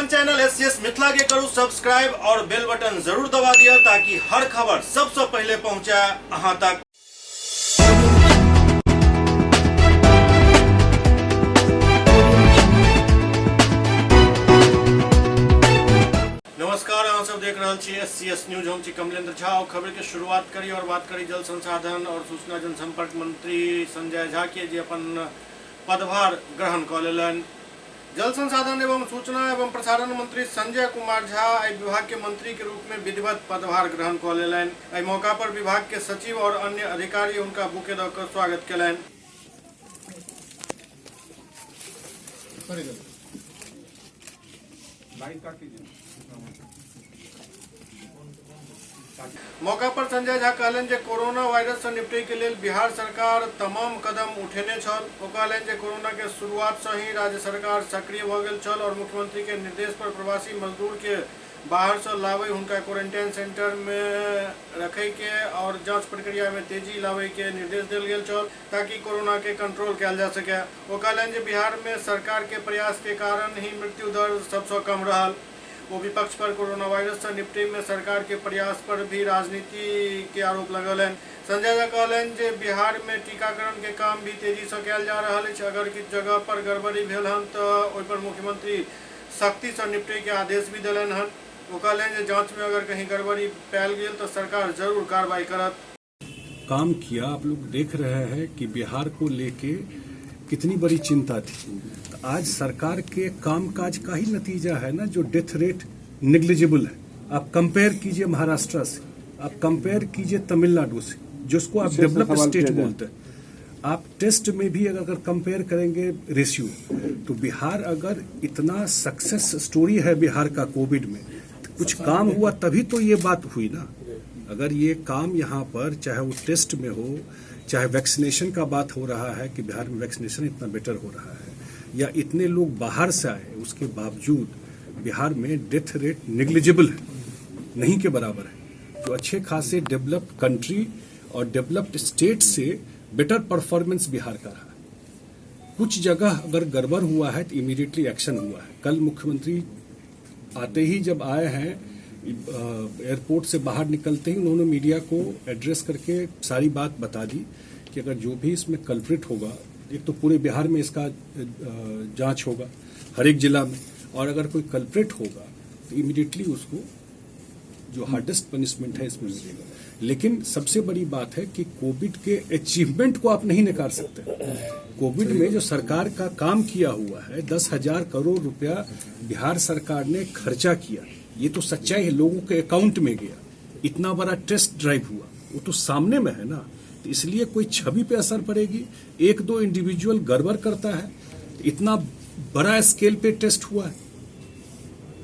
अपन channel SCS Mithila के करू subscribe और बेल बटन जरूर दबा दिया ताकि हर खबर सबसे पहले पहुंचे अहां तक। नमस्कार, अहाँ सब देख रहे छी एससीएस न्यूज। हम छी कमलेंद्र झा। खबर के शुरुआत करी और बात करी जल संसाधन और सूचना जनसंपर्क मंत्री संजय झा के जे अपन पदभार ग्रहण क लेलनि। जल संसाधन एवं सूचना एवं प्रसारण मंत्री संजय कुमार झा आई विभाग के मंत्री के रूप में विधिवत पदभार ग्रहण क लेलनि। एहि मौका पर विभाग के सचिव और अन्य अधिकारी उनका बुके दऽ कऽ स्वागत केलनि। मौका पर संजय झा कहलनि जे कोरोना वायरस से निपटै के लेल बिहार सरकार तमाम कदम उठेने छल। ओ कहलनि जे कोरोना के शुरुआत से ही राज्य सरकार सक्रिय भ गेल छल और मुख्यमंत्री के निर्देश पर प्रवासी मजदूर के बाहर से लावे हुनका क्वारंटाइन सेंटर में रखे के और जांच प्रक्रिया में तेजी लावे के निर्देश देल गेल छल ताकि कोरोना के कंट्रोल किया जा सके। ओ कहलनि जे बिहार में सरकार के प्रयास के कारण ही मृत्यु दर सबसे कम रहल। वो विपक्ष पर कोरोना वायरस से निपटे में सरकार के प्रयास पर भी राजनीति के आरोप लगलन। संजय झा कहलन जे बिहार में टीकाकरण के काम भी तेजी से कयल जा रहा है। अगर किसी जगह पर गड़बड़ी भेल हन तो ओहि पर मुख्यमंत्री सख्ती से निपटे के आदेश भी दिलन हन। वो कहलन जे जांच में अगर कहीं गड़बड़ी पायल गेल तो सरकार जरूर कार्रवाई करत। काम किया। आप लोग देख रहे हैं कि बिहार को लेके कितनी बड़ी चिंता थी। आज सरकार के कामकाज का ही नतीजा है ना, जो डेथ रेट नेग्लिजिबल है। आप कंपेयर कीजिए महाराष्ट्र से, आप कंपेयर कीजिए तमिलनाडु से, जिसको आप डेवलप्ड स्टेट बोलते हैं। आप टेस्ट में भी अगर कंपेयर करेंगे रेशियो, तो बिहार अगर इतना सक्सेस स्टोरी है बिहार का कोविड में, तो कुछ काम हुआ तभी तो ये बात हुई ना। अगर ये काम यहाँ पर चाहे वो टेस्ट में हो, चाहे वैक्सीनेशन का बात हो रहा है कि बिहार में वैक्सीनेशन इतना बेटर हो रहा है, या इतने लोग बाहर से आए, उसके बावजूद बिहार में डेथ रेट नेग्लिजिबल है, नहीं के बराबर है। जो अच्छे खासे डेवलप्ड कंट्री और डेवलप्ड स्टेट से बेटर परफॉर्मेंस बिहार का रहा है। कुछ जगह अगर गड़बड़ हुआ है तो इमीडिएटली एक्शन हुआ है। कल मुख्यमंत्री आते ही जब आए हैं, एयरपोर्ट से बाहर निकलते ही उन्होंने मीडिया को एड्रेस करके सारी बात बता दी कि अगर जो भी इसमें कल्प्रिट होगा, एक तो पूरे बिहार में इसका जांच होगा हर एक जिला में, और अगर कोई कल्प्रिट होगा तो इमीडिएटली उसको जो हार्डेस्ट पनिशमेंट है इसमें मिलेगा। लेकिन सबसे बड़ी बात है कि कोविड के अचीवमेंट को आप नहीं नकार सकते। कोविड में जो सरकार का काम किया हुआ है, 10,000 करोड़ रुपया बिहार सरकार ने खर्चा किया, ये तो सच्चाई है, लोगों के अकाउंट में गया। इतना बड़ा टेस्ट ड्राइव हुआ, वो तो सामने में है ना। तो इसलिए कोई छवि पे असर पड़ेगी। एक दो इंडिविजुअल गड़बड़ करता है, इतना बड़ा स्केल पे टेस्ट हुआ है,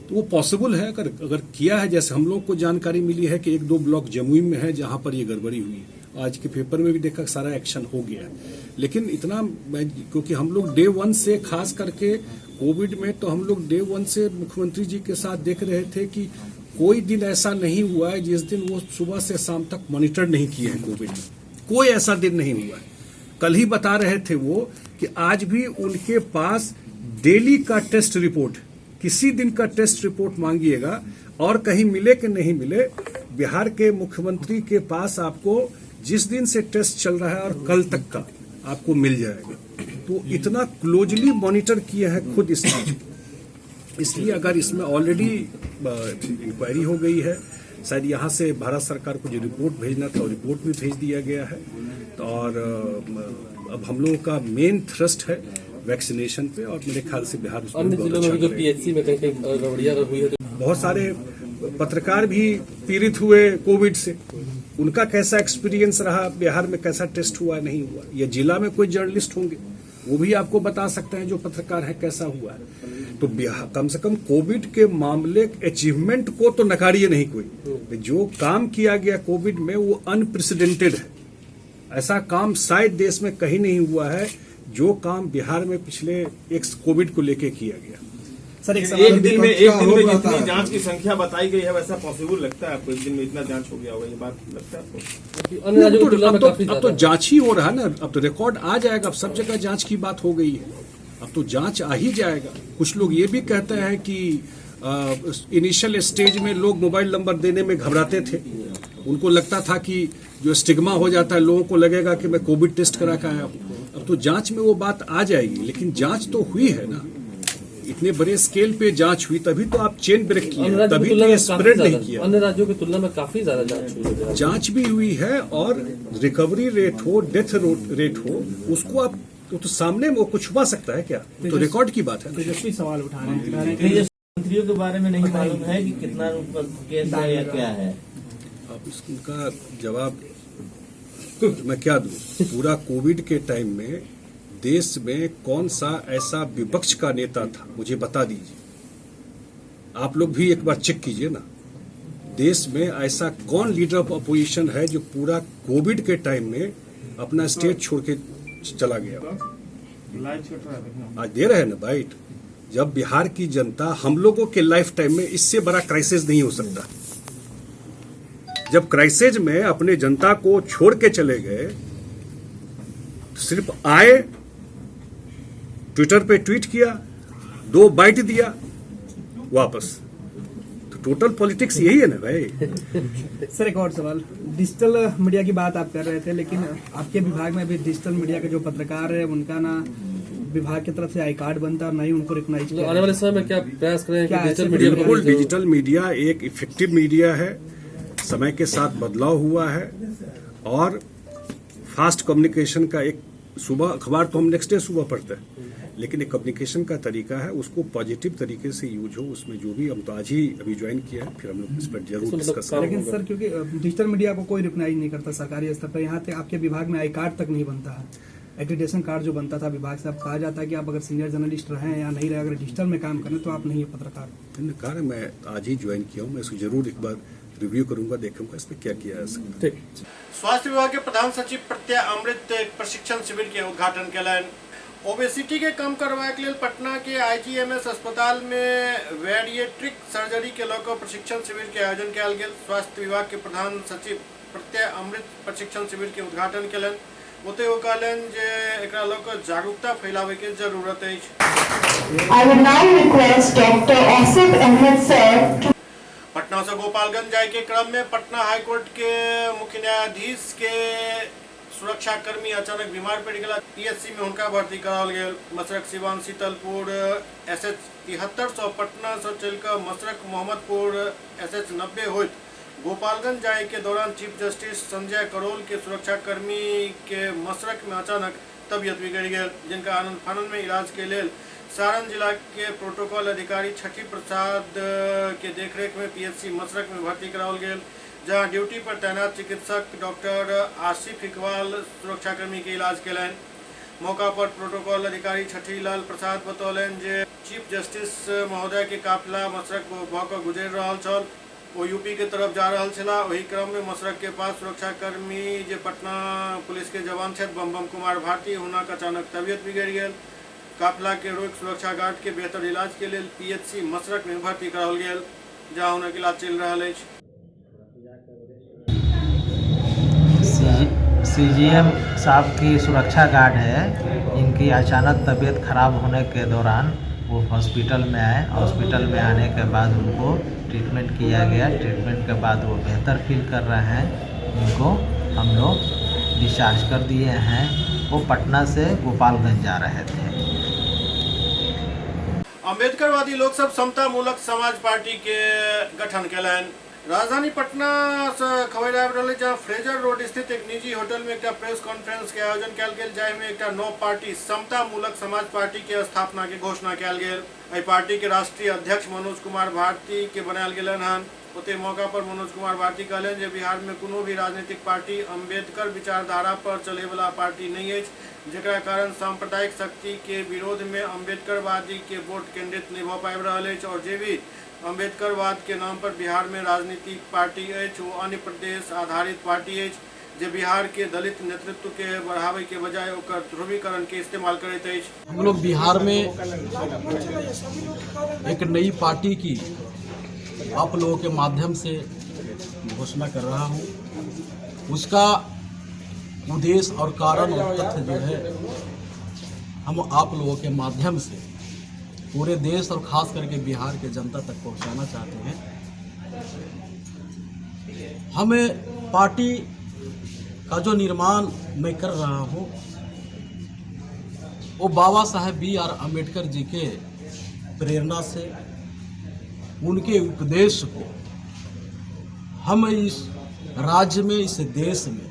तो वो पॉसिबल है। अगर किया है, जैसे हम लोग को जानकारी मिली है कि एक दो ब्लॉक जमुई में है जहां पर ये गड़बड़ी हुई है। आज के पेपर में भी देखा सारा एक्शन हो गया है। लेकिन इतना, क्योंकि हम लोग डे 1 से खास करके कोविड में, तो हम लोग डे 1 से मुख्यमंत्री जी के साथ देख रहे थे कि कोई दिन ऐसा नहीं हुआ है जिस दिन वो सुबह से शाम तक मॉनिटर नहीं किए हैं कोविड में। कोई ऐसा दिन नहीं हुआ है। कल ही बता रहे थे वो कि आज भी उनके पास डेली का टेस्ट रिपोर्ट, किसी दिन का टेस्ट रिपोर्ट मांगिएगा और कहीं मिले कि नहीं मिले, बिहार के मुख्यमंत्री के पास आपको जिस दिन से टेस्ट चल रहा है और कल तक का आपको मिल जाएगा। तो इतना क्लोजली मॉनिटर किया है खुद इस चीज। इसलिए अगर इसमें ऑलरेडी इंक्वायरी हो गई है, शायद यहाँ से भारत सरकार को जो रिपोर्ट भेजना था वो रिपोर्ट भी भेज दिया गया है। तो और अब हम लोगों का मेन थ्रस्ट है वैक्सीनेशन पे, और मेरे ख्याल से बिहार उसमें बहुत अच्छा करेगा। पीएचसी में कहीं गड़बड़ियां हुई है, बहुत सारे पत्रकार भी पीड़ित हुए कोविड से। उनका कैसा एक्सपीरियंस रहा, बिहार में कैसा टेस्ट हुआ नहीं हुआ, या जिला में कोई जर्नलिस्ट होंगे वो भी आपको बता सकते हैं जो पत्रकार है कैसा हुआ है। तो कम से कम कोविड के मामले अचीवमेंट को तो नकारिए नहीं कोई। जो काम किया गया कोविड में वो अनप्रेसिडेंटेड है। ऐसा काम शायद देश में कहीं नहीं हुआ है जो काम बिहार में पिछले एक कोविड को लेके किया गया। सर, एक दिन में जितनी जांच की संख्या बताई गई है, वैसा पॉसिबल लगता है आपको? एक दिन में इतना जांच हो गया होगा, ये बात लगता है आपको? अब तो जांच ही हो रहा है ना, अब तो रिकॉर्ड आ जाएगा। अब सब जगह जांच की बात हो गई है, अब तो जांच आ ही जाएगा। कुछ लोग ये भी कहते हैं कि इनिशियल स्टेज में लोग मोबाइल नंबर देने में घबराते थे। उनको लगता था कि जो स्टिग्मा हो जाता है, लोगों को लगेगा कि मैं कोविड टेस्ट करा के आया हूं। अब तो जांच में वो बात आ जाएगी, लेकिन जांच तो हुई है ना, इतने बड़े स्केल पे जांच हुई, तभी तो आप चेन ब्रेक किए, तभी तो ये स्प्रेड नहीं किया। अन्य राज्यों की तुलना में काफी ज्यादा जांच हुई है। जांच भी हुई है और रिकवरी रेट हो, डेथ रेट हो, उसको आप तो सामने वो कुछ छुपा सकता है क्या? तो रिकॉर्ड की बात है। तेजस्वी सवाल उठा रहे हैं। मंत्रियों के बारे में नहीं मालूम है कि कितना केस है या क्या है। अब इसका जवाब मैं क्या दूं? पूरा कोविड के टाइम में देश में कौन सा ऐसा विपक्ष का नेता था, मुझे बता दीजिए। आप लोग भी एक बार चेक कीजिए ना, देश में ऐसा कौन लीडर ऑफ अपोजिशन है जो पूरा कोविड के टाइम में अपना स्टेट छोड़ के चला गया? आज दे रहे हैं ना बाइट। जब बिहार की जनता, हम लोगों के लाइफ टाइम में इससे बड़ा क्राइसिस नहीं हो सकता। जब क्राइसिस में अपने जनता को छोड़ के चले गए, सिर्फ आए, ट्विटर पे ट्वीट किया, 2 बाइट दिया, वापस। तो टोटल पॉलिटिक्स यही है ना भाई। सर एक और सवाल, डिजिटल मीडिया की बात आप कर रहे थे, लेकिन आपके विभाग में भी डिजिटल मीडिया के जो पत्रकार है उनका ना विभाग की तरफ से आई कार्ड बनता है, ना ही उनको रिकॉग्नाइज किया। आने वाले समय में क्या प्रयास करें कि डिजिटल मीडिया को? बिल्कुल, डिजिटल मीडिया एक इफेक्टिव मीडिया है, समय के साथ बदलाव हुआ है और फास्ट कम्युनिकेशन का एक, सुबह अखबार तो हम नेक्स्ट डे सुबह पढ़ते हैं, लेकिन एक कम्युनिकेशन का तरीका है, उसको पॉजिटिव तरीके से यूज हो, उसमें जो भी, हम तो आज ही अभी ज्वाइन किया है, फिर हम लोग इस पर जरूर डिस्कस करेंगे। लेकिन सर क्योंकि डिजिटल मीडिया को कोई रिकॉग्नाइज नहीं करता सरकारी स्तर पर, यहाँ तक आपके विभाग में आई कार्ड तक नहीं बनता है, एक्रेडिटेशन कार्ड जो बनता था विभाग से, अब कहा जाता है कि आप अगर सीनियर जर्नलिस्ट रहे या नहीं रहे, अगर डिजिटल में काम करें तो आप नहीं है पत्रकार। मैंने कहा ना, मैं आज ही ज्वाइन किया हूँ, मैं इसको जरूर एक बार रिव्यू करूंगा, देखूंगा इसमें क्या किया जा सकता है। स्वास्थ्य विभाग के प्रधान सचिव प्रत्यय अमृत प्रशिक्षण शिविर के उद्घाटन कयलनि। ओबेसिटी के कम करबाक लेल पटना के IGMS अस्पताल में बैरिएट्रिक सर्जरी के लऽ प्रशिक्षण शिविर के आयोजन कयल गेल। स्वास्थ्य विभाग के प्रधान सचिव प्रत्यय अमृत प्रशिक्षण शिविर के उद्घाटन कयलनि। ओतहि ओ कहलनि जे एकरा लऽ कऽ जागरूकता फैलाबै के जरूरत अछि। I would now request Dr. Asif Ahmed sir to Patna से गोपालगंज जाए के क्रम में पटना हाईकोर्ट के मुख्य न्यायाधीश के सुरक्षा कर्मी अचानक बीमार पड़ गया। PSC में उनका भर्ती कराओल गेल। मसरक सिवान शीतलपुर SH 73 पटना से चलकर मसरक मोहम्मदपुर SH 90 होइत गोपालगंज जाए के दौरान चीफ जस्टिस संजय करोल के सुरक्षा कर्मी के मसरक में अचानक तबियत बिगड़ गई, जिनका आनंद फानंद में इलाज के लिए सारण जिला के प्रोटोकॉल अधिकारी छठी प्रसाद के देखरेख में PSC मसरक में भर्ती कराओल गेल, जहां ड्यूटी पर तैनात चिकित्सक डॉक्टर आसिफ इकबाल सुरक्षाकर्मी के इलाज कयलनि। मौका पर प्रोटोकॉल अधिकारी छठी लाल प्रसाद बतौलनि जे चीफ जस्टिस महोदय के काफिला मसरक भऽ कऽ गुजरि रहल छल, वो यूपी के तरफ जा रहल छलाह। वही क्रम में मसरक के पास सुरक्षाकर्मी जे पटना पुलिस के जवान छथि बम कुमार भारती, हुनक अचानक तबियत बिगड़ि गेल। काफिला के रोक सुरक्षा गार्ड के बेहतर इलाज के लिए PHC मसरक में भर्ती कराओल गेल, जहां उनक इलाज चल रहा है। CGM साहब की सुरक्षा गार्ड है, इनकी अचानक तबीयत खराब होने के दौरान वो हॉस्पिटल में आए। हॉस्पिटल में आने के बाद उनको ट्रीटमेंट किया गया। ट्रीटमेंट के बाद वो बेहतर फील कर रहे हैं। इनको हम लोग डिस्चार्ज कर दिए हैं। वो पटना से गोपालगंज जा रहे थे। अम्बेडकरवादी लोक सब समता मूलक समाज पार्टी के गठन कयलनि। राजधानी पटना से खबर आबि रहल अछि, जहां फ्रेजर रोड स्थित एक निजी होटल में एक प्रेस कॉन्फ्रेंस के आयोजन कयल गेल, जाहि में एक नव पार्टी समता मूलक समाज पार्टी के स्थापना के घोषणा कयल गेल। एहि पार्टी के राष्ट्रीय अध्यक्ष मनोज कुमार भारती के बनायल गेलनि हन। ओते मौका पर मनोज कुमार भारती कहलनि जे बिहार में कोनो भी राजनीतिक पार्टी अम्बेडकर विचारधारा पर चले वाला पार्टी नहीं अछि, जेकरा कारण सांप्रदायिक शक्ति के विरोध में अम्बेडकरवादी के वोट केंद्रित नहीं भऽ पाबि रहल अछि, और जे भी अम्बेडकरवाद के नाम पर बिहार में राजनीतिक पार्टी अछि वो अन्य प्रदेश आधारित पार्टी अछि, जे बिहार के दलित नेतृत्व के बढ़ावे के बजाय ओकर ध्रुवीकरण के इस्तेमाल करैत अछि। हम लोग बिहार में एक नई पार्टी की आप लोगों के माध्यम से घोषणा कर रहा हूँ। उसका उद्देश्य और कारण और तथ्य जो है हम आप लोगों के माध्यम से पूरे देश और खास करके बिहार के जनता तक पहुंचाना चाहते हैं। हमें पार्टी का जो निर्माण मैं कर रहा हूं वो बाबा साहेब B.R. अम्बेडकर जी के प्रेरणा से, उनके उपदेश को हम इस राज्य में, इस देश में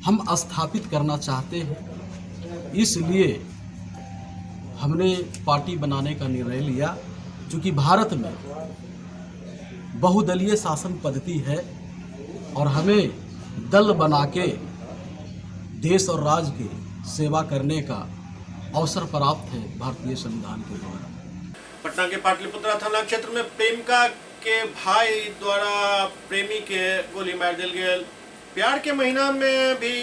हम स्थापित करना चाहते हैं। इसलिए हमने पार्टी बनाने का निर्णय लिया। क्योंकि भारत में बहुदलीय शासन पद्धति है और हमें दल बना के देश और राज्य की सेवा करने का अवसर प्राप्त है भारतीय संविधान के द्वारा। पटना के पाटलिपुत्रा थाना क्षेत्र में प्रेमिका के भाई द्वारा प्रेमी के गोली मार दिल गेल। प्यार के महीना में भी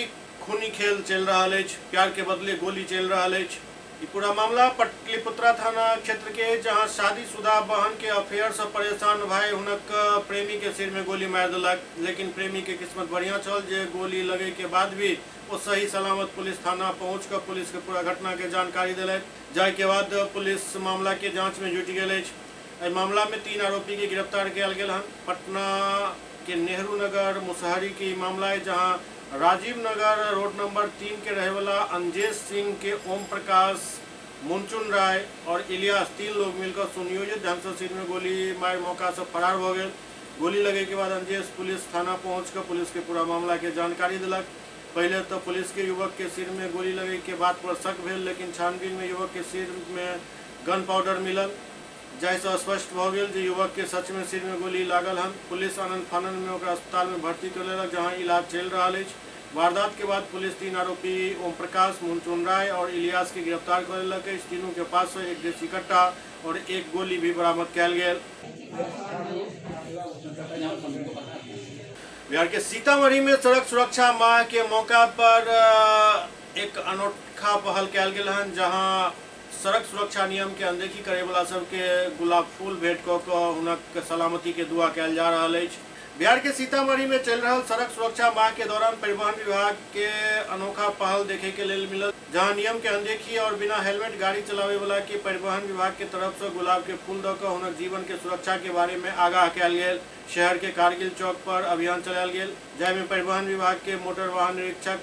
खूनी खेल चल रहा है, प्यार के बदले गोली चल रहा है। ये पूरा मामला पाटलिपुत्रा थाना क्षेत्र के, जहां शादीशुदा बहन के अफेयर से परेशान भाई हुनक प्रेमी के सिर में गोली मार दिलक। लेकिन प्रेमी के किस्मत बढ़िया चल, जे गोली लगे के बाद भी वो सही सलामत पुलिस थाना पहुंच कर पुलिस के पूरा घटना के जानकारी दिलक। जाय के बाद पुलिस मामला के जांच में जुट गई। इस मामला में 3 आरोपी के गिरफ्तार किया गया है। पटना के नेहरू नगर मुसहरी की मामला है, जहां राजीव नगर रोड नंबर 3 के रहे वाला अंजेश सिंह के ओम प्रकाश, मुनचुन राय और इलियास 3 लोग मिलकर सुनियोजित ढंग से सिर में गोली मार मौका से फरार हो गए। गोली लगे के बाद अंजेश पुलिस थाना पहुंचकर पुलिस के पूरा मामला के जानकारी दिलक। पहले तो पुलिस के युवक के सिर में गोली लगे के बात पर शक भेल, लेकिन छानबीन में युवक के सिर में गन पाउडर मिलल, जैसे स्पष्ट हो गया जे युवक के सच में सिर में गोली लागल हन। पुलिस आनंद फानन में ओकरा अस्पताल में भर्ती कर लेलक, जहां इलाज चल रहा है। वारदात के बाद पुलिस 3 आरोपी ओम प्रकाश, मुनचुन राय और इलियास के गिरफ्तार कर लेलक। इस तीनों के पास से एक देसी कट्टा और एक गोली भी बरामद किया गया। बिहार के सीतामढ़ी में सड़क सुरक्षा माह के मौका पर एक अनोखा पहल किया गया है, जहां सड़क सुरक्षा नियम के अनदेखी करे वाला सबके गुलाब फूल भेंट कऽ हुनक सलामती के दुआ कयल जा रहा है। बिहार के सीतामढ़ी में चल रहा सड़क सुरक्षा माह के दौरान परिवहन विभाग के अनोखा पहल देखे के लिए मिलल, जहां नियम के अनदेखी और बिना हेलमेट गाड़ी चलावे वाला के परिवहन विभाग के तरफ से गुलाब के फूल दऽ हुनक जीवन के सुरक्षा के बारे में आगाह कयल गेल। शहर के कारगिल चौक पर अभियान चलायल गेल, जाहिमे परिवहन विभाग के मोटर वाहन निरीक्षक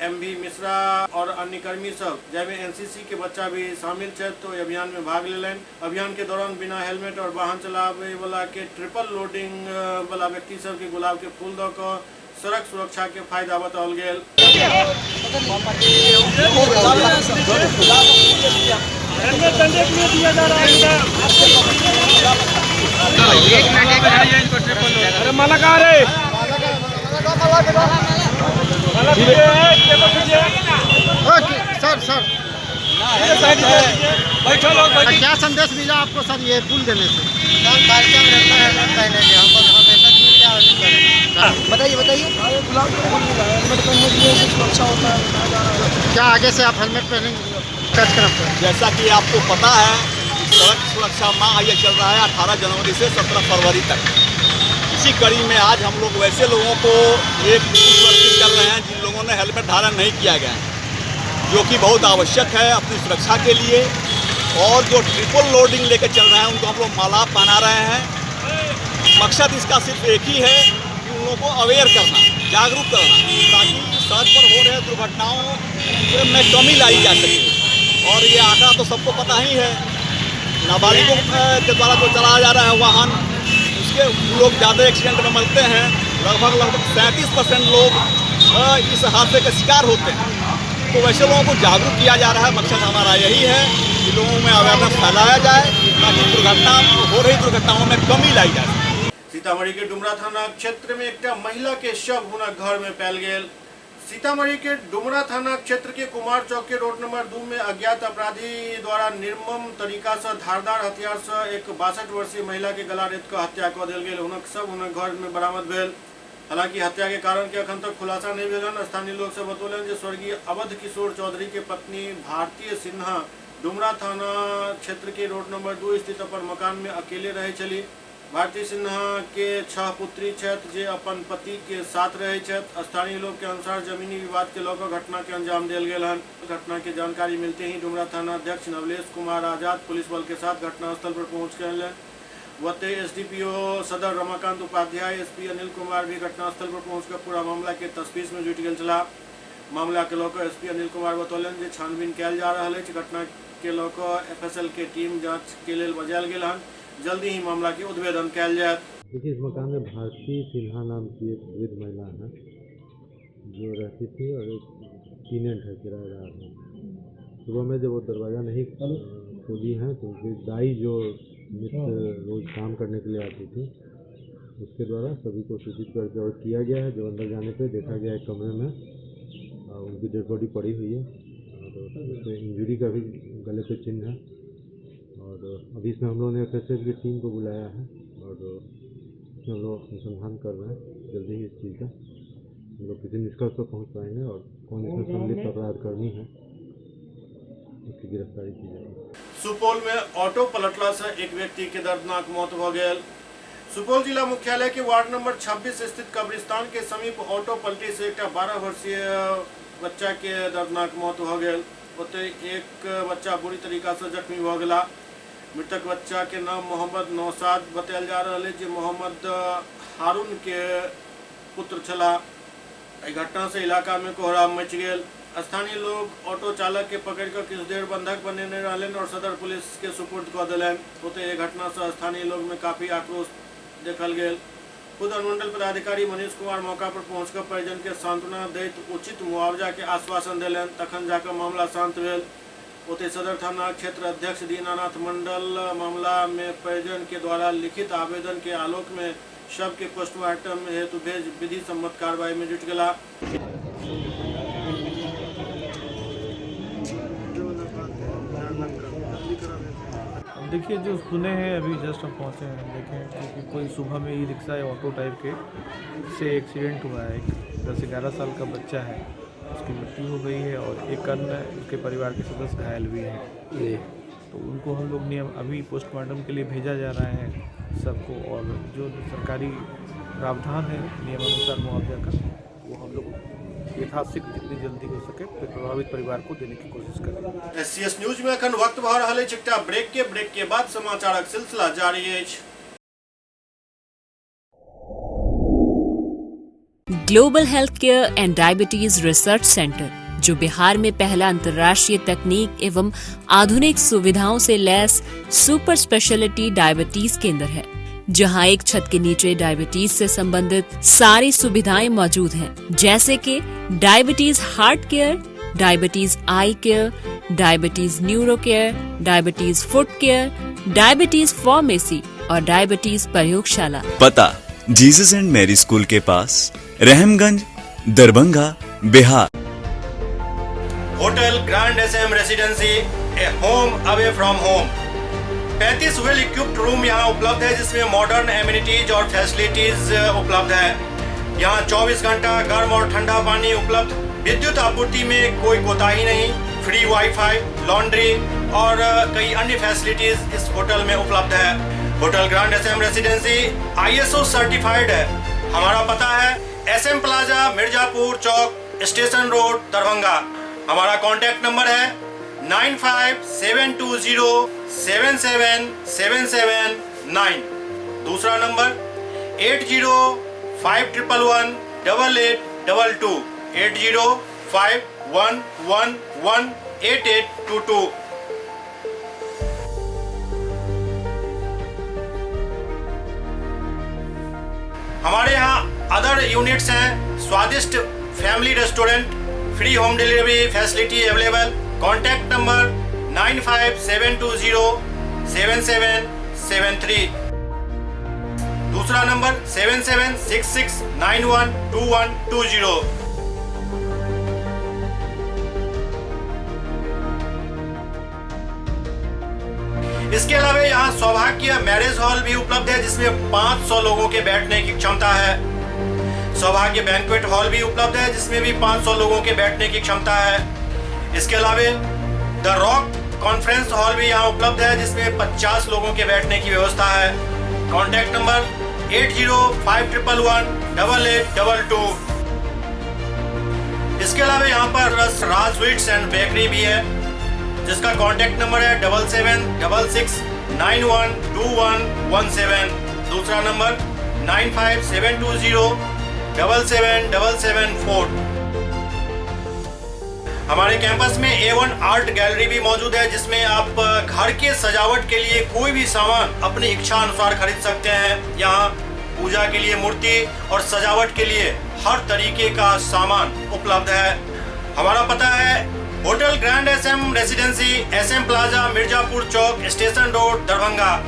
MV मिश्रा और अन्य कर्मी सब, जाहिमे NCC के बच्चा भी शामिल छे, तो अभियान में भाग लेलन। अभियान के दौरान बिना हेलमेट और वाहन चलावे वाला के ट्रिपल लोडिंग वाला व्यक्ति सब के गुलाब के फूल दऽ कऽ सड़क सुरक्षा के फायदा बताओल गेल। सर क्या संदेश मिला आपको सर ये फूल देने से? कार्यक्रम रहता है पहले के हमको बताइए सुरक्षा होता है क्या? आगे से आप हेलमेट पहनेंगे? जैसा कि आपको पता है, सड़क सुरक्षा माह ये चल रहा है 18 जनवरी से 17 फरवरी तक। इसी कड़ी में आज हम लोग वैसे लोगों को एक सुरक्षित कर रहे हैं जिन लोगों ने हेलमेट धारण नहीं किया गया है, जो कि बहुत आवश्यक है अपनी सुरक्षा के लिए। और जो ट्रिपल लोडिंग लेकर चल रहे हैं उनको हम लोग माला पहना रहे हैं। मकसद इसका सिर्फ एक ही है कि उन लोगों को अवेयर करना, जागरूक करना, ताकि सड़क पर हो रहे दुर्घटनाओं में कमी लाई जा सके। और ये आंकड़ा तो सबको पता ही है, नाबालिगों के द्वारा जो चलाया जा रहा है वाहन, उसके लोग ज़्यादा एक्सीडेंट में मरते हैं। लगभग 37% लोग इस हादसे का शिकार होते हैं। तो वैसे लोगों को जागरूक किया जा रहा है। मकसद हमारा यही है कि लोगों में अवेयरनेस फैलाया जाए, ताकि हो रही दुर्घटनाओं में कमी लाई जाए। सीतामढ़ी के डुमरा थाना क्षेत्र में एक महिला के शव हुनक घर में पायल गेल। सीतामढ़ी के डुमरा थाना क्षेत्र के कुमार चौक के रोड नंबर 2 में अज्ञात अपराधी द्वारा निर्मम तरीका से धारदार हथियार से एक 62 वर्षीय महिला के गला रेत कर हत्या कर दिल गेल। हुनक सब हुनक घर में बरामद भेल। हालांकि हत्या के कारण के अखन तक खुलासा नहीं भेल। स्थानीय लोग से बतौलन जे स्वर्गीय अवध किशोर चौधरी के पत्नी भारतीय सिन्हा डुमरा थाना क्षेत्र के रोड नंबर 2 स्थित अपन मकान में अकेले रहे चली। भारती सिन्हा के 6 पुत्री छथि जे अपन पति के साथ रहे छथि। स्थानीय लोग के अनुसार जमीनी विवाद के लौकर घटना के अंजाम दिल गेल हन। घटना की जानकारी मिलते ही डुमरा थाना अध्यक्ष नवलेश कुमार आजाद पुलिस बल के साथ घटनास्थल पर पहुंच गए। वते एसडीपीओ सदर रमाकांत उपाध्याय, एसपी अनिल कुमार भी घटनास्थल पर पहुंचकर पूरा मामला के तस्पीश में जुट गए छला। मामला के लौकर एसपी अनिल कुमार बतौलन जे छानबीन कैल जा रहा है। घटना के लौकर एफएसएल के टीम जांच के लिए बजायल गेल हन। जल्दी ही मामला की उद्भेदन कैल जाए। देखिए, इस मकान में भारती सिन्हा नाम की एक वृद्ध महिला है जो रहती थी और एक टीनेंट है, किराएदार है। सुबह में जब वो दरवाज़ा नहीं खोली है तो उनकी दाई जो नित्य रोज काम करने के लिए आती थी उसके द्वारा सभी को सूचित करके और किया गया है। जो अंदर जाने पे देखा गया है कमरे में उनकी डेड बॉडी पड़ी हुई है और उसमें इंजरी का भी गले पे चिन्ह है। और अभी इसमें हम लोगों ने एफएसएल की टीम को बुलाया है और इसमें हम लोग अनुसंधान कर रहे हैं। जल्दी ही इस चीज़ का हम लोग किसी निष्कर्ष पर पहुँच पाएंगे और कौन इसमें सम्मिलित अपराधकर्मी है उसकी गिरफ्तारी की जाएगी। सुपौल में ऑटो पलटला से एक व्यक्ति के दर्दनाक मौत हो गई। सुपौल जिला मुख्यालय के वार्ड नंबर 26 स्थित कब्रिस्तान के समीप ऑटो पलटी से एक 12 वर्षीय बच्चा के दर्दनाक मौत हो गई। ओते एक बच्चा बुरी तरीका से जख्मी हो गया। मृतक बच्चा के नाम मोहम्मद नौशाद बतायल जा रहा है जो मोहम्मद हारून के पुत्र छला। घटना से इलाका में कोहराम मच गया। स्थानीय लोग ऑटो चालक के पकड़कर किछु देर बंधक बनेने रहलन और सदर पुलिस के सुपुर्द कऽ देलन। ओते एक घटना से स्थानीय लोग में काफी आक्रोश देखल गेल। खुद अनुमंडल पदाधिकारी मनीष कुमार मौका पर पहुंचकर परिजन के सांत्वना दैत उचित मुआवजा के आश्वासन दिलन, तखन जाकर मामला शांत भेल। ओते सदर थाना क्षेत्र अध्यक्ष दीनानाथ मंडल मामला में परिजन के द्वारा लिखित आवेदन के आलोक में शव के पोस्टमार्टम हेतु भेज विधि सम्मत कार्रवाई में जुट गया। देखिए, जो सुने हैं अभी जस्ट हम पहुँचे हैं, देखें क्योंकि कोई सुबह में ई रिक्शा या ऑटो टाइप के से एक्सीडेंट हुआ है। एक 10-11 साल का बच्चा है, उसकी मृत्यु हो गई है और एक अन्य उसके परिवार के सदस्य घायल भी हैं। तो उनको हम लोग नियम अभी पोस्टमार्टम के लिए भेजा जा रहा है सबको, और जो सरकारी प्रावधान है नियमानुसार मुआवजा का वो हम लोग यथाशीघ्र जितनी जल्दी हो सके प्रभावित परिवार को देने की कोशिश करेंगे। एससीएस न्यूज में अखन वक्त भऽ रहल अछि एकटा ब्रेक के बाद समाचारक सिलसिला जारी अछि। Global health care and diabetes research centre, जो बिहार में पहला अंतर्राष्ट्रीय तकनीक एवं आधुनिक सुविधाओं से लैस सुपर स्पेशलिटी डायबिटीज केंद्र है, जहां एक छत के नीचे डायबिटीज से संबंधित सारी सुविधाएं मौजूद हैं, जैसे कि diabetes heart care, diabetes eye care, diabetes neuro care, diabetes foot care, diabetes pharmacy और डायबिटीज प्रयोगशाला। पता जीसस एंड मैरी स्कूल के पास, Rahamganj, Darbhanga, Bihar. Hotel grand SM residency, a home away from home. 35 well equipped room यहाँ उपलब्ध है, जिसमें modern amenities और फैसिलिटीज उपलब्ध है। यहाँ 24 घंटा गर्म और ठंडा पानी उपलब्ध। विद्युत आपूर्ति में कोई कोताही नहीं। फ्री वाईफाई, लॉन्ड्री और कई अन्य फैसिलिटीज इस होटल में उपलब्ध है। Hotel grand SM residency ISO certified है। हमारा पता है SM प्लाजा, मिर्जापुर चौक, स्टेशन रोड, दरभंगा। हमारा कॉन्टैक्ट नंबर है 9572077779। दूसरा नंबर 8051118822, 8051118822। हमारे यहाँ अदर यूनिट्स हैं, स्वादिष्ट family restaurant, free home delivery facility available. Contact number 9572077773। दूसरा नंबर 7766912120। इसके अलावा यहाँ सौभाग्य मैरिज हॉल भी उपलब्ध है, जिसमें 500 लोगों के बैठने की क्षमता है। सौभाग्य बैंक्वेट हॉल भी उपलब्ध है, जिसमें भी 500 लोगों के बैठने की क्षमता है। इसके अलावा द रॉक कॉन्फ्रेंस हॉल भी यहाँ उपलब्ध है, जिसमें 50 लोगों के बैठने की व्यवस्था है। Contact number 8051118822। इसके अलावा यहाँ पर राज स्वीट्स एंड बेकरी भी है, जिसका कॉन्टैक्ट नंबर है 7766912117। दूसरा नंबर 9572077774। हमारे कैंपस में A1 आर्ट गैलरी भी मौजूद है, जिसमें आप घर के सजावट के लिए कोई भी सामान अपनी इच्छा अनुसार खरीद सकते हैं। यहाँ पूजा के लिए मूर्ति और सजावट के लिए हर तरीके का सामान उपलब्ध है। हमारा पता है hotel grand SM residency, SM plaza, Mirzapur चौक, station road, Darbhanga.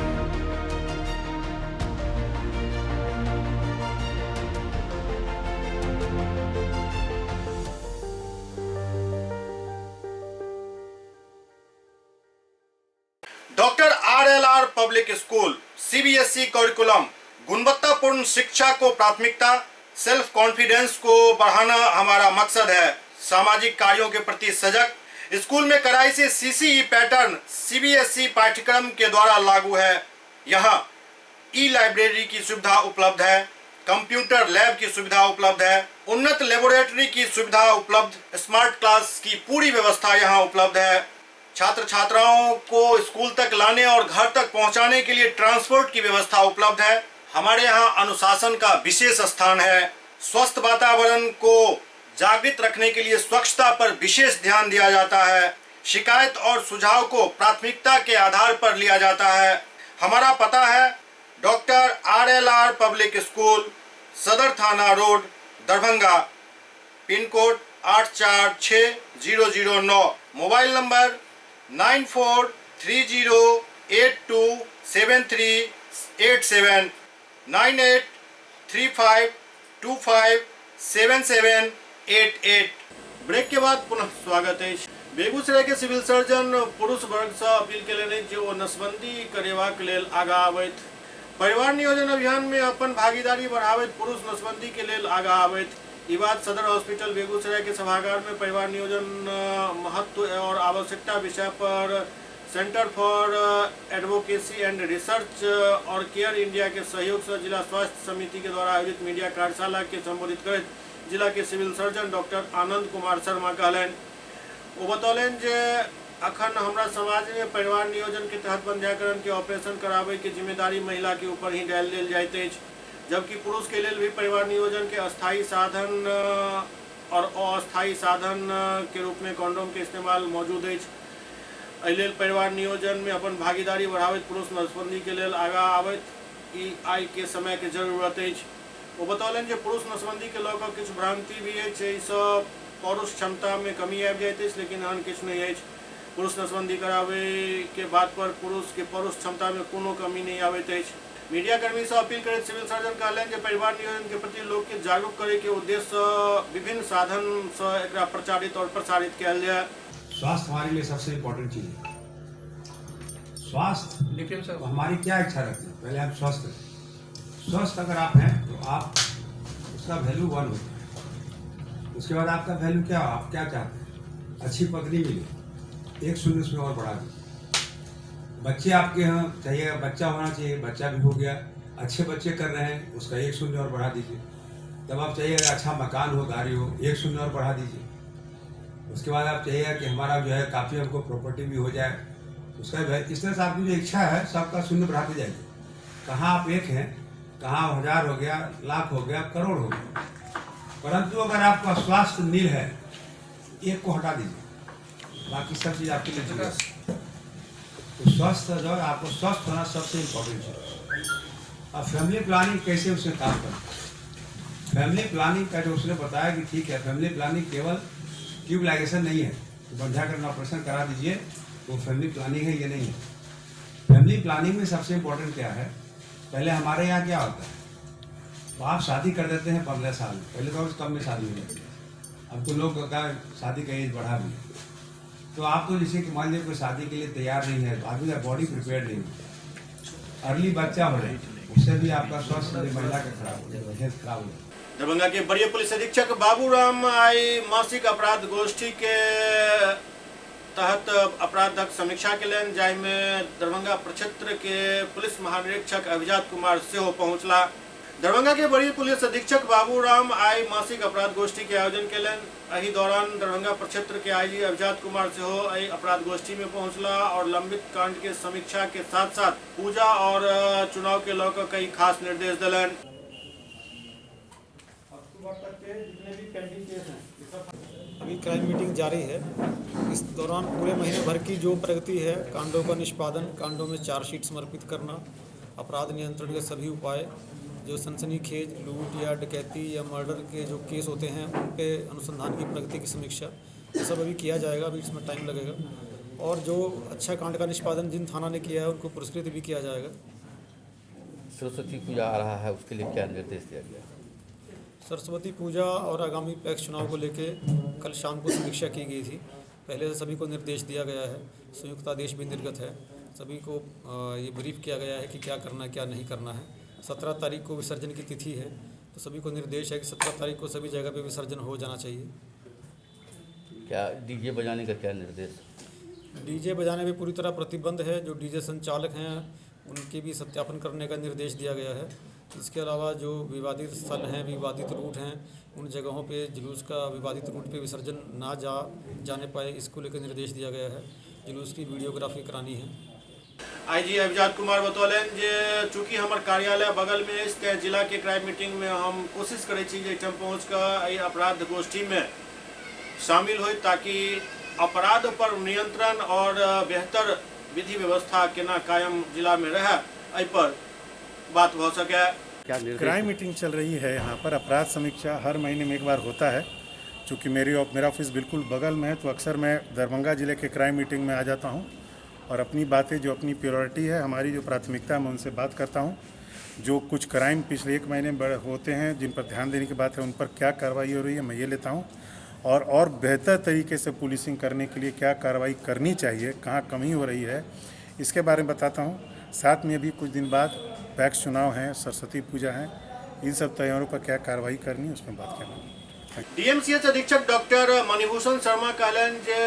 Doctor RLR public school CBSE curriculum गुणवत्तापूर्ण शिक्षा को प्राथमिकता, सेल्फ कॉन्फिडेंस को बढ़ाना हमारा मकसद है। सामाजिक कार्यों के प्रति सजग। स्कूल में कड़ाई से CCE पैटर्न CBSE पाठ्यक्रम के द्वारा लागू है। यहाँ ई-लाइब्रेरी की सुविधा उपलब्ध है, कंप्यूटर लैब की सुविधा उपलब्ध है, उन्नत लेबोरेटरी की सुविधा उपलब्ध, स्मार्ट क्लास की पूरी व्यवस्था यहाँ उपलब्ध है। छात्र छात्राओं को स्कूल तक लाने और घर तक पहुंचाने के लिए ट्रांसपोर्ट की व्यवस्था उपलब्ध है। हमारे यहाँ अनुशासन का विशेष स्थान है। स्वस्थ वातावरण को जागृत रखने के लिए स्वच्छता पर विशेष ध्यान दिया जाता है। शिकायत और सुझाव को प्राथमिकता के आधार पर लिया जाता है। हमारा पता है doctor RLR public school, Sadar Thana road, Darbhanga, pin code 846009। Mobile number 9430827387, 9835257788। Break के बाद पुनः स्वागत है। बेगूसराय के सिविल सर्जन पुरुष वर्ग से अपील केलनि जे ओ नसबंदी करेबाक लेल आगा आबैत। परिवार नियोजन अभियान में अपन भागीदारी बढ़ावैत पुरुष नसबंदी के लेल आगा आबैत। ये बात सदर हॉस्पिटल बेगूसराय के सभागार में परिवार नियोजन महत्व और आवश्यकता विषय पर centre for advocacy and research और केयर इंडिया के सहयोग से जिला स्वास्थ्य समिति के द्वारा आयोजित मीडिया कार्यशाला के संबोधित करते जिला के civil surgeon doctor Anand Kumar Sharma कहलन। वो बतौलन जे अखन हमरा समाज में परिवार नियोजन के तहत बंध्याकरण के ऑपरेशन कराबे के जिम्मेदारी महिला के ऊपर ही डाल देल जाइत अछि, जबकि पुरुष के लेल भी परिवार नियोजन के अस्थायी साधन और अस्थायी साधन के रूप में कॉन्डोम के इस्तेमाल मौजूद अछि। एहि लेल परिवार नियोजन में अपन भागीदारी बढ़ावैत पुरुष नसबंदी के लेल आगा आबैत ई आइ के समय के जरूरत अछि। वो बतौलन जे पुरुष नसबंदी के लऽ कऽ किछु भ्रांति भी अछि, एहिसँ पौरुष क्षमता में कमी आबि जाइत अछि, लेकिन एहन किछु नहीं अछि। पुरुष नसबंदी करावे के बाद पर पुरुष के पौरुष क्षमता में कोनो कमी नहीं आबैत अछि। मीडिया कर्मी से अपील करते सिविल सर्जन कहलन जे परिवार नियोजन के प्रति लोग के जागरूक करे के उद्देश्य विभिन्न साधन से एकरा प्रचारित और प्रसारित किया जाए। स्वास्थ्य हमारे लिए सबसे इम्पोर्टेंट चीज है। स्वास्थ्य लेकिन सर हमारी क्या इच्छा रखते हैं, पहले आप स्वस्थ हैं। स्वस्थ अगर आप हैं तो आप उसका वैल्यू 1 होता है। उसके बाद आपका वैल्यू क्या हो, आप क्या चाहते हैं? अच्छी पत्नी मिले, 1 शून्य उसमें और बढ़ा दीजिए। बच्चे आपके यहाँ चाहिए, बच्चा होना चाहिए, बच्चा भी हो गया, अच्छे बच्चे कर रहे हैं, उसका 1 शून्य और बढ़ा दीजिए। तब आप चाहिए अच्छा मकान हो, गाड़ी हो, 1 शून्य और बढ़ा दीजिए। उसके बाद आप चाहिए कि हमारा जो है काफ़ी हमको प्रॉपर्टी भी हो जाए, उसका इस तरह से आपकी जो इच्छा है सबका शून्य बढ़ाते जाइए। कहाँ आप 1 हैं, कहाँ 1000 हो गया, लाख हो गया, करोड़ हो गया। परंतु अगर आपका स्वास्थ्य नील है, 1 को हटा दीजिए, बाकी सब चीज़ आपके लिए जीरो। तो स्वस्थ जो है आपको स्वस्थ होना सबसे इम्पोर्टेंट है। अब फैमिली प्लानिंग कैसे उसमें काम करना, फैमिली प्लानिंग का जो उसने बताया कि ठीक है फैमिली प्लानिंग केवल ट्यूब लाइगेशन नहीं है, तो बंध्याकरण ऑपरेशन करा दीजिए वो फैमिली प्लानिंग है, ये नहीं है। फैमिली प्लानिंग में सबसे इम्पोर्टेंट क्या है, पहले हमारे यहाँ क्या होता है, तो आप शादी कर देते हैं 15 साल में, पहले तो कम में शादी हो जाती है। अब तो लोग का शादी का एज बढ़ा भी, तो आप तो जैसे कि मान लीजिए कोई शादी के लिए तैयार नहीं है, आदमी का बॉडी प्रिपेयर नहीं है, अर्ली बच्चा हो जाए, उससे भी आपका स्वास्थ्य महिला का खराब हो जाएगा, हेल्थ खराब हो जाएगा। दरभंगा के वरीय पुलिस अधीक्षक बाबूराम आई मासिक अपराध गोष्ठी के तहत अपराधक समीक्षा के लिए जाहिमे दरभंगा प्रक्षेत्र के पुलिस महानिरीक्षक अभिजात कुमार सेहो पहुंचला। दरभंगा के बड़ी पुलिस अधीक्षक बाबूराम आई मासिक अपराध गोष्ठी के आयोजन के लिए एही दौरान दरभंगा प्रक्षेत्र के आईजी अभिजात कुमार सेहो अपराध गोष्ठी में पहुंचला और लंबित कांड के समीक्षा के साथ साथ पूजा और चुनाव के लौकर कई खास निर्देश दिलन। अभी क्राइम मीटिंग जारी है। इस दौरान पूरे महीने भर की जो प्रगति है, कांडों का निष्पादन, कांडों में चार्जशीट समर्पित करना, अपराध नियंत्रण के सभी उपाय, जो सनसनीखेज लूट या डकैती या मर्डर के जो केस होते हैं उन पे अनुसंधान की प्रगति की समीक्षा, ये सब अभी किया जाएगा। अभी इसमें टाइम लगेगा और जो अच्छा कांड का निष्पादन जिन थाना ने किया है उनको पुरस्कृत भी किया जाएगा। सरस्वती पूजा आ रहा है, उसके लिए क्या निर्देश दिया गया? सरस्वती पूजा और आगामी पैक्स चुनाव को लेके कल शाम को समीक्षा की गई थी। पहले से सभी को निर्देश दिया गया है, संयुक्त आदेश भी निर्गत है। सभी को ये ब्रीफ किया गया है कि क्या करना है क्या नहीं करना है। 17 तारीख को विसर्जन की तिथि है, तो सभी को निर्देश है कि 17 तारीख को सभी जगह पे विसर्जन हो जाना चाहिए। क्या डीजे बजाने का क्या निर्देश? डीजे बजाने में पूरी तरह प्रतिबंध है। जो डीजे संचालक हैं उनके भी सत्यापन करने का निर्देश दिया गया है। इसके अलावा जो विवादित स्थल हैं, विवादित रूट हैं, उन जगहों पे जुलूस का विवादित रूट पे विसर्जन ना जाने पाए, इसको लेकर निर्देश दिया गया है। जुलूस की वीडियोग्राफी करानी है। आईजी अभिजात कुमार बतौलन जे चूँकि हमार कार्यालय बगल में इसके जिला के क्राइम मीटिंग में हम कोशिश करे छी जे पहुँच कर अपराध गोष्ठी में शामिल हो ताकि अपराध पर नियंत्रण और बेहतर विधि व्यवस्था केना कायम जिला में रहे एहि पर बात हो सके। क्राइम मीटिंग चल रही है यहाँ पर। अपराध समीक्षा हर महीने में एक बार होता है। चूँकि मेरा ऑफिस बिल्कुल बगल में है तो अक्सर मैं दरभंगा ज़िले के क्राइम मीटिंग में आ जाता हूँ और अपनी बातें, जो अपनी प्रायोरिटी है, हमारी जो प्राथमिकता है, मैं उनसे बात करता हूँ। जो कुछ क्राइम पिछले एक महीने में होते हैं जिन पर ध्यान देने की बात है, उन पर क्या कार्रवाई हो रही है, मैं ये लेता हूँ। और बेहतर तरीके से पुलिसिंग करने के लिए क्या कार्रवाई करनी चाहिए, कहाँ कमी हो रही है, इसके बारे में बताता हूँ। साथ में अभी कुछ दिन बाद पैक्स चुनाव हैं, सरस्वती पूजा है, इन सब तैयारियों पर क्या कार्रवाई करनी है उसमें बात करना। डीएमसीएच अधीक्षक डॉक्टर मणिभूषण शर्मा कहलन जे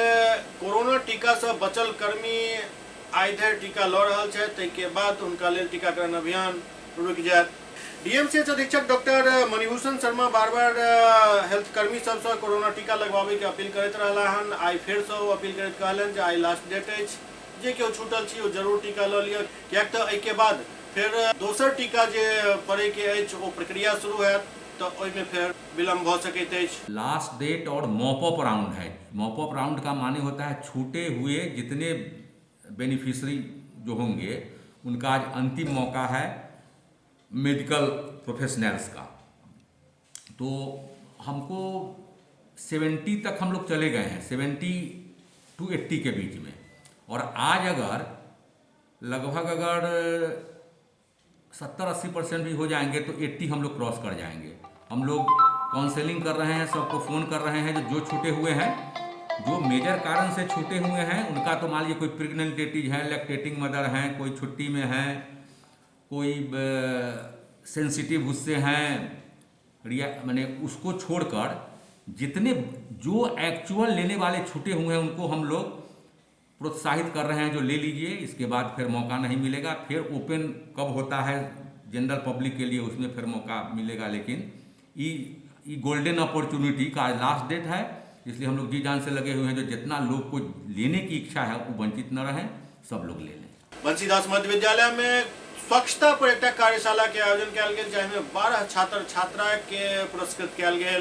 कोरोना टीका से बचल कर्मी आइ धरि टीका लऽ रहल छथि, ताहिके बाद उनका लेल टीकाकरण अभियान रुकि जायत। डीएमसीएच अधीक्षक डॉक्टर मणिभूषण शर्मा बार बार हेल्थ कर्मी सबसे कोरोना टीका लगवाबे के अपील करैत रहला हन। आइ फेर से अपील करैत कहलन जे आइ लास्ट डेट अछि, जे केओ छूटल छी ओ जरूर टीका लऽ लिअ, कियाक तऽ एहिके बाद फिर दोसर टीका जे पड़े के अछि ओ प्रक्रिया शुरू हैत तो ओहिमे फिर विलम्ब हो सकैत अछि। लास्ट डेट और मॉप अप राउंड है। मॉप अप राउंड का माने होता है छूटे हुए जितने बेनिफिशरी जो होंगे उनका आज अंतिम मौका है मेडिकल प्रोफेशनल्स का। तो हमको 70 तक हम लोग चले गए हैं, 70 to 80 के बीच में, और आज अगर लगभग अगर 70-80% भी हो जाएंगे तो 80 हम लोग क्रॉस कर जाएंगे। हम लोग काउंसलिंग कर रहे हैं, सबको फ़ोन कर रहे हैं जो छूटे हुए हैं, जो मेजर कारण से छूटे हुए हैं उनका। तो मान लीजिए कोई प्रेग्नेंट लेडीज हैं, लैक्टेटिंग मदर हैं, कोई छुट्टी में हैं, कोई सेंसिटिव उससे हैं, मैंने उसको छोड़कर जितने जो एक्चुअल लेने वाले छूटे हुए हैं उनको हम लोग प्रोत्साहित कर रहे हैं जो ले लीजिए, इसके बाद फिर मौका नहीं मिलेगा। फिर ओपन कब होता है जनरल पब्लिक के लिए, उसमें फिर मौका मिलेगा। लेकिन ये गोल्डन अपॉर्चुनिटी का लास्ट डेट है, इसलिए हम लोग जी जान से लगे हुए हैं जो जितना लोग को लेने की इच्छा है वो वंचित न रहें, सब लोग ले लें। बंसीदास मध्य विद्यालय में स्वच्छता पर्यटक कार्यशाला के आयोजन किया गया, जिसमें 12 छात्र छात्रा के पुरस्कृत किया गया।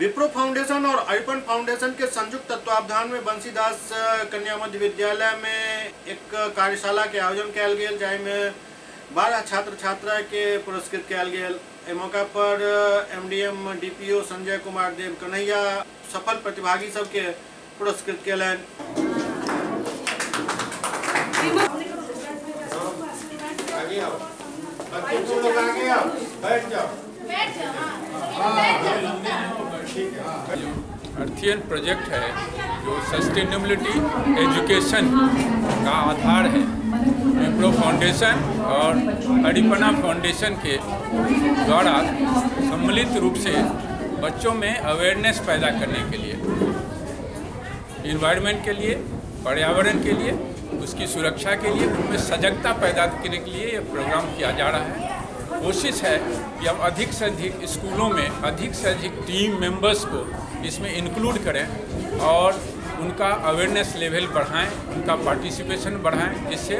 विप्रो फाउंडेशन और अर्पण फाउंडेशन के संयुक्त तत्वावधान में बंसीदास कन्या मध्य विद्यालय में एक कार्यशाला के आयोजन किया गया, जिसमें 12 छात्र छात्रा के पुरस्कृत किया गया। इस मौका पर एमडीएम डीपीओ संजय कुमार देव कन्हैया सफल प्रतिभागी सबके पुरस्कृत कयलनि। अर्थियन प्रोजेक्ट है जो सस्टेनेबिलिटी एजुकेशन का आधार है। विप्रो फाउंडेशन और हरिपना फाउंडेशन के द्वारा सम्मिलित रूप से बच्चों में अवेयरनेस पैदा करने के लिए, इन्वायरमेंट के लिए पर्यावरण के लिए, उसकी सुरक्षा के लिए, उनमें सजगता पैदा करने के लिए ये प्रोग्राम किया जा रहा है। कोशिश है कि हम अधिक से अधिक स्कूलों में अधिक से अधिक टीम मेंबर्स को इसमें इंक्लूड करें और उनका अवेयरनेस लेवल बढ़ाएं, उनका पार्टिसिपेशन बढ़ाएं, जिससे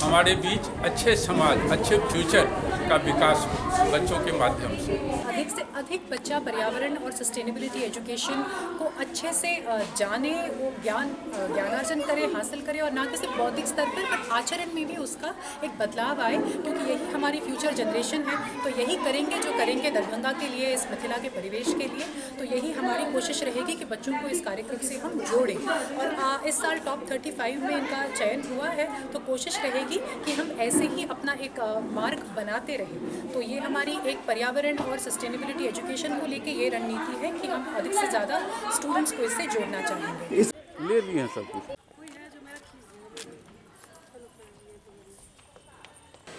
हमारे बीच अच्छे समाज, अच्छे फ्यूचर का विकास हो बच्चों के माध्यम से अधिक बच्चा पर्यावरण और सस्टेनेबिलिटी एजुकेशन को अच्छे से जाने, वो ज्ञानार्जन करे, हासिल करे और ना कि सिर्फ बौद्धिक स्तर पर आचरण में भी उसका एक बदलाव आए, क्योंकि यही हमारी फ्यूचर जनरेशन है। तो यही करेंगे जो करेंगे दरभंगा के लिए, इस मिथिला के परिवेश के लिए। तो यही हमारी कोशिश रहेगी कि बच्चों को इस कार्यक्रम से हम जोड़ें। और इस साल टॉप 35 में इनका चयन हुआ है, तो कोशिश रहेगी कि हम ऐसे ही अपना एक मार्ग बनाते रहें। तो ये हमारी एक पर्यावरण और सस्टेनेबिलिटी एजुकेशन को लेके ये रणनीति है कि हम अधिक से ज़्यादा स्टूडेंट्स को इससे जोड़ना चाहेंगे। ले लिए हैं सब कुछ।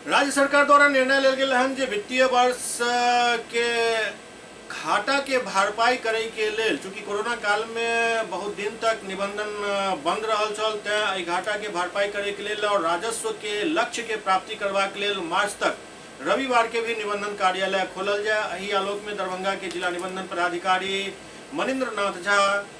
राज्य सरकार द्वारा निर्णय लेल गेल हन जे वित्तीय वर्ष के घाटा के भरपाई करे के लेल, चूँकि कोरोना काल में बहुत दिन तक निबंधन बंद रहल छल, तैं एहि घाटा के भरपाई करे के लेल और राजस्व के लक्ष्य के प्राप्ति करबाक लेल मार्च तक रविवार के भी निबंधन कार्यालय खोलल जाए। एहि आलोक में दरभंगा के जिला निबंधन पदाधिकारी मनिंद्र नाथ झा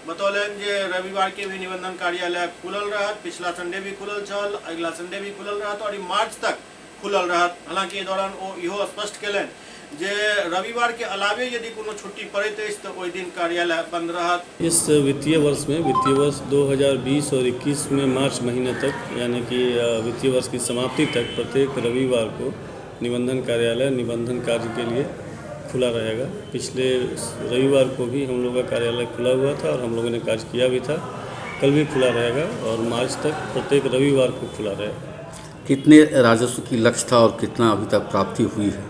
बतौलन जे रविवार के भी निबंधन कार्यालय खुलल रहत, पिछला संडे भी खुलल छल, अगला संडे भी खुलल रहत और मार्च तक खुलल रहत। हालांकि दौरान वो इहो स्पष्ट केलन जे रविवार के अलावे यदि कोनो छुट्टी पड़ैत अछि तो ओहि दिन कार्यालय बंद रहत। इस वित्तीय वर्ष में, वित्तीय वर्ष 2020 और 21 में मार्च महीने तक, यानी कि वित्तीय वर्ष की समाप्ति तक प्रत्येक रविवार को निबंधन कार्यालय निबंधन कार्य के लिए खुला रहेगा। पिछले रविवार को भी हम लोगों का कार्यालय खुला हुआ था और हम लोगों ने कार्य किया भी था, कल भी खुला रहेगा और मार्च तक प्रत्येक रविवार को खुला रहेगा। कितने राजस्व की लक्ष्य था और कितना अभी तक प्राप्ति हुई है?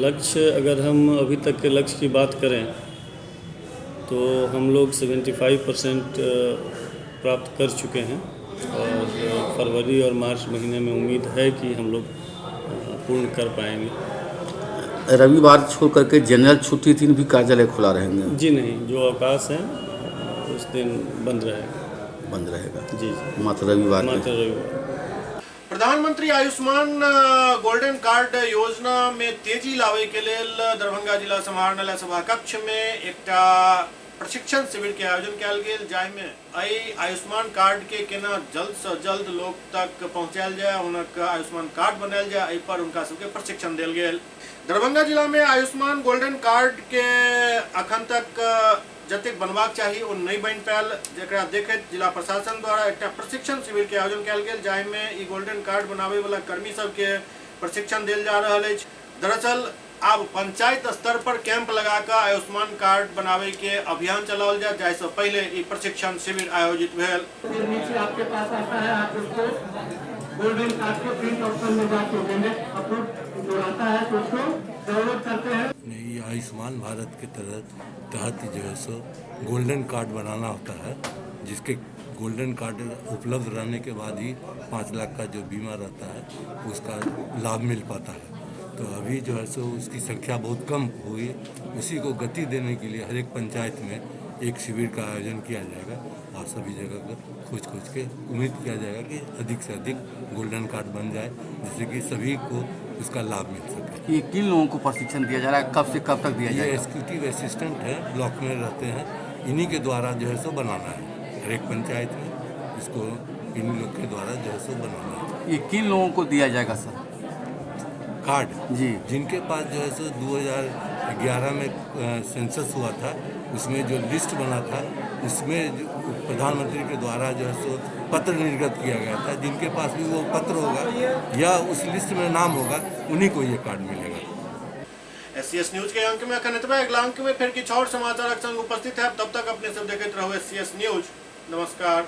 लक्ष्य, अगर हम अभी तक के लक्ष्य की बात करें तो हम लोग 75% प्राप्त कर चुके हैं और फरवरी और मार्च महीने में उम्मीद है कि हम लोग पूर्ण कर पाएंगे। रविवार छोड़ करके जनरल छुट्टी दिन भी कार्यालय खुला रहेंगे? जी नहीं, जो अवकाश है उस दिन बंद रहेगा। जी, मात्र रविवार। प्रधानमंत्री आयुष्मान गोल्डन कार्ड योजना में तेजी लावे के लेल दरभंगा जिला समाहरणालय सभा कक्ष में एकटा प्रशिक्षण शिविर के आयोजन कयल गेल, जाहिमे एहि आयुष्मान कार्ड के केना जल्द से जल्द लोग तक पहुँचायल जाय, हुनका आयुष्मान कार्ड बनायल जाय, एहि पर हुनका सबके प्रशिक्षण देल गेल। दरभंगा जिला में आयुष्मान गोल्डन कार्ड के अखन तक जतेक बनबाक चाहिए ओ नहीं बन पायल, जेकरा देखैत जिला प्रशासन द्वारा एकटा प्रशिक्षण शिविर के आयोजन कयल गेल, जाहिमे ई गोल्डन कार्ड बनाबे वाला कर्मी सबके प्रशिक्षण देल जा रहल अछि। दरअसल अब पंचायत स्तर पर कैंप लगाकर आयुष्मान कार्ड बनावे के अभियान चलाओल जाए, जाहिसे पहले ई प्रशिक्षण शिविर आयोजित भेल। आपके पास आता है, आप उसको गोल्डन कार्ड के प्रिंट ऑप्शन में जाके अपलोड जो आता है तो उसको डाउनलोड करते हैं। ये आयुष्मान भारत के तहत जो है सो गोल्डन कार्ड बनाना होता है, जिसके गोल्डन कार्ड उपलब्ध रहने के बाद ही 5 लाख का जो बीमा रहता है उसका लाभ मिल पाता है। तो अभी जो है सो उसकी संख्या बहुत कम हुई, उसी को गति देने के लिए हर एक पंचायत में एक शिविर का आयोजन किया जाएगा और सभी जगह पर खोज के उम्मीद किया जाएगा कि अधिक से अधिक गोल्डन कार्ड बन जाए, जिससे कि सभी को इसका लाभ मिल सके। ये किन लोगों को प्रशिक्षण दिया जा रहा है, कब से कब तक दिया जाएगा? ये एग्जीक्यूटिव असिस्टेंट है, ब्लॉक में रहते हैं, इन्हीं के द्वारा जो है सो बनाना है। हर एक पंचायत में इसको इन लोग के द्वारा जो है सो बनाना है। ये किन लोगों को दिया जाएगा सर कार्ड? जी, जिनके पास जो है सो 2011 में सेंसस हुआ था, उसमें जो लिस्ट बना था उसमें प्रधानमंत्री के द्वारा जो है सो पत्र निर्गत किया गया था, जिनके पास भी वो पत्र होगा या उस लिस्ट में नाम होगा, उन्हीं को ये कार्ड मिलेगा। SCS न्यूज के अंक में अखन एतबे, अगला अंक में फिर किछु और समाचारक संग उपस्थित है। तब तक अपने सब देखते रहो SCS न्यूज। नमस्कार।